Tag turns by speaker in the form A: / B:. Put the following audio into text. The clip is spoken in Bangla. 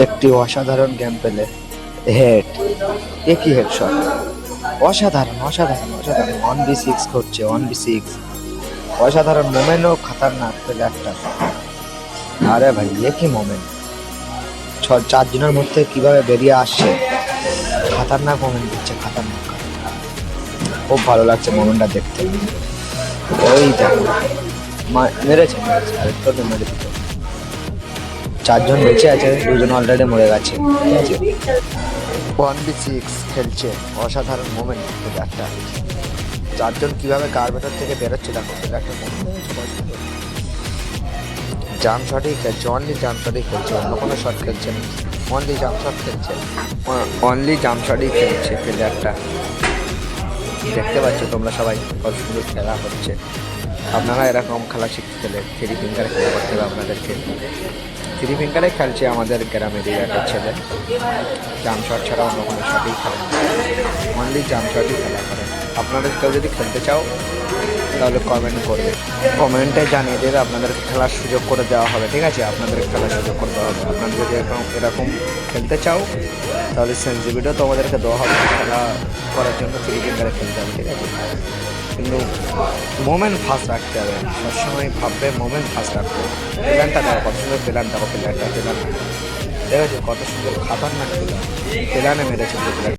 A: একটি অসাধারণ গেম পেলে হেড, একই হেডশট, অসাধারণ অসাধারণ অসাধারণ 1v6 করছে, 1v6 অসাধারণ মোমেন্টও খাতারনাক পেলে একটা। আরে ভাই একই মোমেন্ট, চারজনের মধ্যে কিভাবে বেরিয়ে আসছে, খাতারনাক মোমেন্ট দিচ্ছে, খাতারনাক খাতারনাক। খুব ভালো লাগছে মোমেন্টটা দেখতে। ওই দেখো মেরেছে মেরেছে আরেকটা মেরে দিত। চারজন বেঁচে আছে, দুজন অলরেডি মরে গেছে। ঠিক আছে, 1v6 খেলছে, অসাধারণ মোমেন্ট একটা। চারজন কিভাবে কার ভেতর থেকে বেরোচ্ছে দেখো, একটা জাম্প শটই খেলছে, অনলি জাম্প শটই খেলছে, অন্য কোনো শট খেলছে না, অনলি জাম্প শট খেলছে, অনলি জাম্প শটই খেলছে প্লেয়ারটা। দেখতে পাচ্ছ তোমরা সবাই কত সুন্দর খেলা হচ্ছে। আপনারা এরকম খেলা শিখতে গেলে থ্রি ফিঙ্গারে খেলা করতে হবে আপনাদেরকে। থ্রি ফিঙ্গারে খেলছে আমাদের গ্রামের এরিয়াটার ছেলে, জাম্প শট ছাড়া অন্য কোনো শটেই খেলে না, অনলি জাম্প শটই খেলা করে। আপনাদের কেউ যদি খেলতে চাও তাহলে কমেন্ট করবে, কমেন্টে জানিয়ে দেবে, আপনাদেরকে খেলার সুযোগ করে দেওয়া হবে। ঠিক আছে, আপনাদের খেলার সুযোগ করে দেওয়া হবে। আপনারা যদি এরকম খেলতে চাও তাহলে সেন্সিভিটিও তোমাদেরকে দেওয়া হবে, খেলা করার জন্য থ্রি ফিঙ্গারে খেলতে হবে। ঠিক আছে, কিন্তু মোমেন্ট ফার্স্ট রাখতে হবে, সবসময় ভাববে মোমেন্ট ফার্স্ট রাখতে হবে। প্ল্যানটা দেখো কত সুন্দর, প্ল্যান দেখো, প্ল্যানটা প্ল্যান ঠিক আছে, কত সুন্দর খাতারনাক প্ল্যান, প্ল্যানে মেরেছে প্ল্যান।